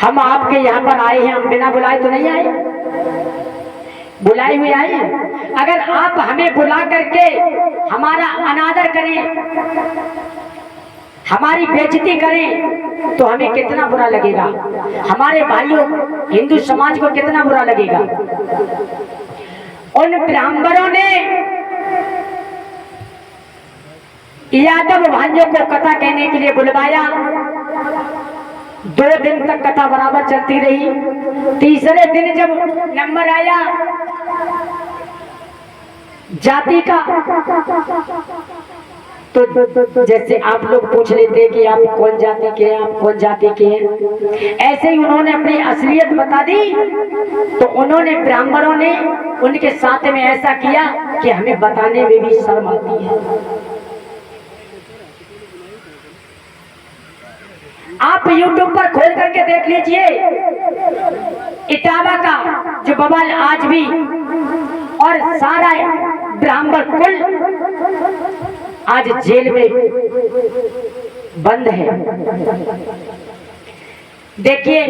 हम आपके यहाँ पर आए हैं, हम बिना बुलाए तो नहीं आए, बुलाए हुए आए। अगर आप हमें बुला करके हमारा अनादर करें, हमारी बेइज्जती करें तो हमें कितना बुरा लगेगा, हमारे भाइयों हिंदू समाज को कितना बुरा लगेगा। उन ब्राह्मणों ने यादव भाइयों को कथा कहने के लिए बुलवाया। 2 दिन तक कथा बराबर चलती रही। तीसरे दिन जब नंबर आया जाति का, तो जैसे आप लोग पूछ लेते कि आप कौन जाति के हैं, आप कौन जाति के हैं, ऐसे ही उन्होंने अपनी असलियत बता दी। तो उन्होंने ब्राह्मणों ने उनके साथ में ऐसा किया कि हमें बताने में भी शर्म आती है। आप YouTube पर खोल करके देख लीजिए, इटावा का जो बवाल आज भी, और सारा ब्राह्मण कुल आज जेल में बंद है। देखिए,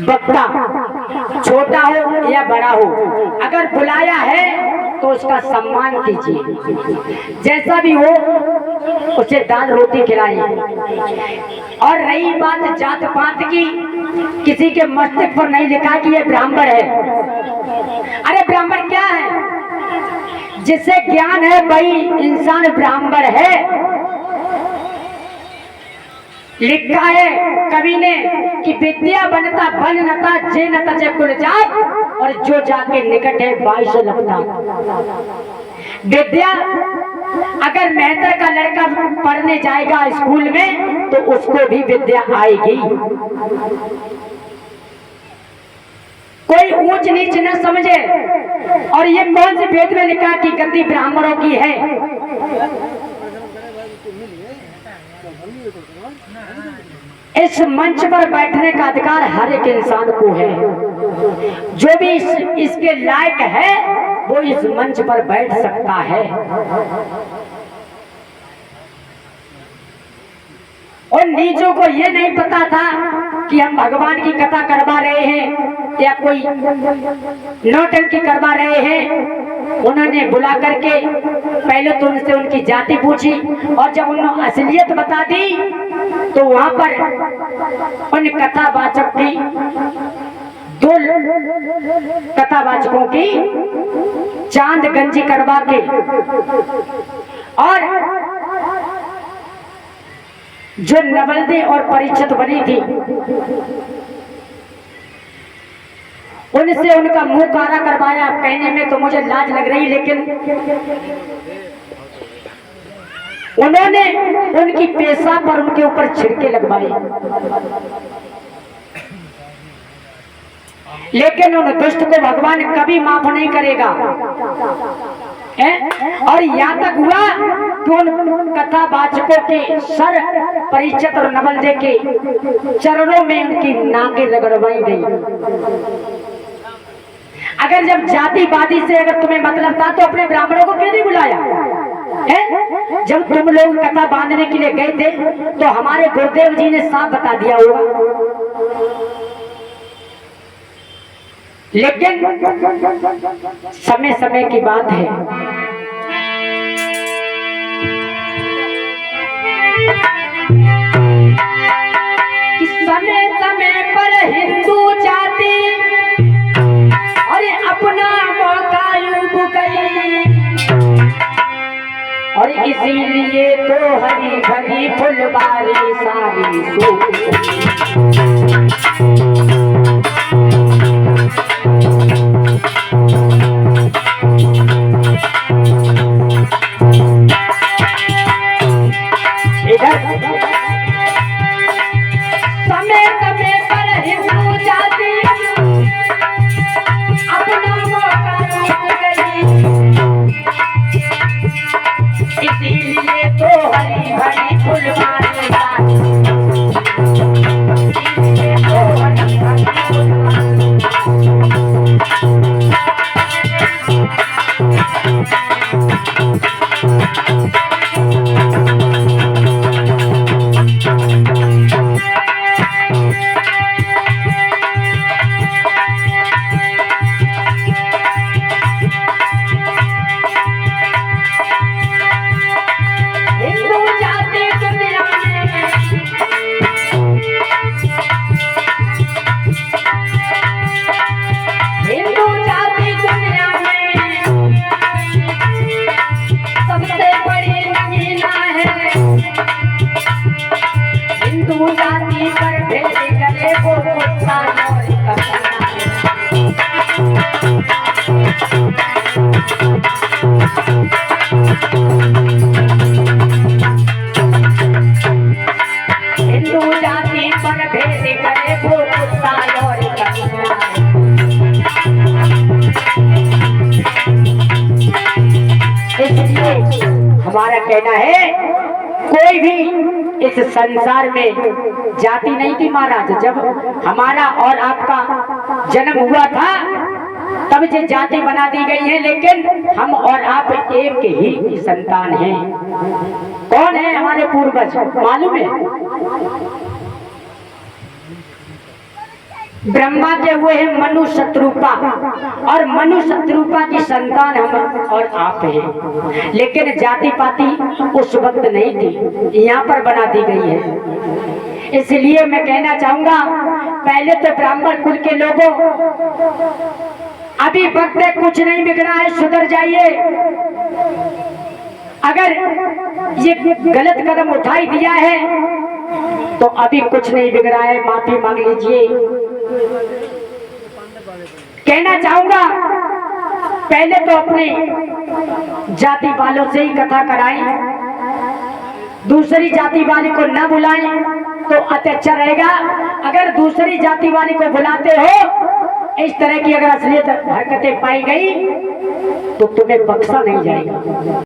वक्ता छोटा हो या बड़ा हो, अगर बुलाया है तो उसका सम्मान कीजिए, जैसा भी हो उसे दाल रोटी खिलाइए। और रही बात जात पात की, किसी के मस्तक पर नहीं लिखा कि ये ब्राह्मण है। अरे ब्राह्मण क्या है? जिसे ज्ञान है वही इंसान ब्राह्मण है। लिखा है कवि ने कि विद्या बनता बन नता जे नता जे कुल जात, और जो जाके निकट है 22 लगता। विद्या अगर मेहतर का लड़का पढ़ने जाएगा स्कूल में तो उसको भी विद्या आएगी। कोई ऊंच नीच न समझे। और ये कौन से वेद में लिखा कि गद्दी ब्राह्मणों की है? इस मंच पर बैठने का अधिकार हर एक इंसान को है। जो भी इसके लायक है वो इस मंच पर बैठ सकता है। और नीचों को ये नहीं पता था कि हम भगवान की कथा करवा रहे हैं या कोई नौटंकी करवा रहे हैं। उन्होंने बुला करके पहले तो उनसे उनकी जाति पूछी, और जब उन्होंने असलियत बता दी तो वहां पर उन कथावाचक की, 2 कथावाचकों की चांद गंजी करवा के और जो नवलदे और परीक्षित बनी थी उनसे उनका मुंह काला करवाया। कहने में तो मुझे लाज लग रही, लेकिन उन्होंने उनकी पेशा पर उनके ऊपर छिड़के लगवाए। लेकिन उन दुष्ट को भगवान कभी माफ नहीं करेगा। और यहाँ तक हुआ कि उन कथावाचकों के सर परीक्षित और नवलदे के चरणों में उनकी नाकें रगड़वाई गई। अगर जब जातिवादी से अगर तुम्हें मतलब था तो अपने ब्राह्मणों को क्यों नहीं बुलाया है? जब तुम लोग कथा बांधने के लिए गए थे तो हमारे गुरुदेव जी ने साफ बता दिया होगा। लेकिन समय समय की बात है। कि समय समय पर हिंदू जाति और अपना मौका यूं गई, और इसीलिए तो हरी भरी फुलवारी सारी इधर समय समय पर हिंदू जाति अपना मौका यूं गई, इसीलिए तो हरी भरी फुलवारी सारी, इसीलिए तो हरी जाति पर भेद करे वो कुत्ता और कमीना हिंदू जाति पर भेद करे वो कुत्ता और कमीना इसलिए हमारा कहना है कोई भी इस संसार में जाति नहीं थी महाराज। जब हमारा और आपका जन्म हुआ था तब से जाति बना दी गई है, लेकिन हम और आप एक ही संतान हैं। कौन है हमारे पूर्वज मालूम है? ब्रह्मा के हुए हैं मनु शत्रुपा, और मनु शत्रुपा की संतान हम और आप हैं। लेकिन जाति पाति उस वक्त नहीं थी, यहाँ पर बना दी गई है। इसलिए मैं कहना चाहूंगा पहले तो ब्राह्मण कुल के लोगों, अभी वक्त है, कुछ नहीं बिगड़ा है, सुधर जाइए। अगर ये गलत कदम उठाई दिया है तो अभी कुछ नहीं बिगड़ा है, माफी मांग लीजिए। कहना चाहूंगा पहले तो अपने जाति वालों से ही कथा कराएं, दूसरी जाति वाले को न बुलाएं तो अति अच्छा रहेगा। अगर दूसरी जाति वाले को बुलाते हो, इस तरह की अगर असलियत हरकतें पाई गई तो तुम्हें बख्शा नहीं जाएगा।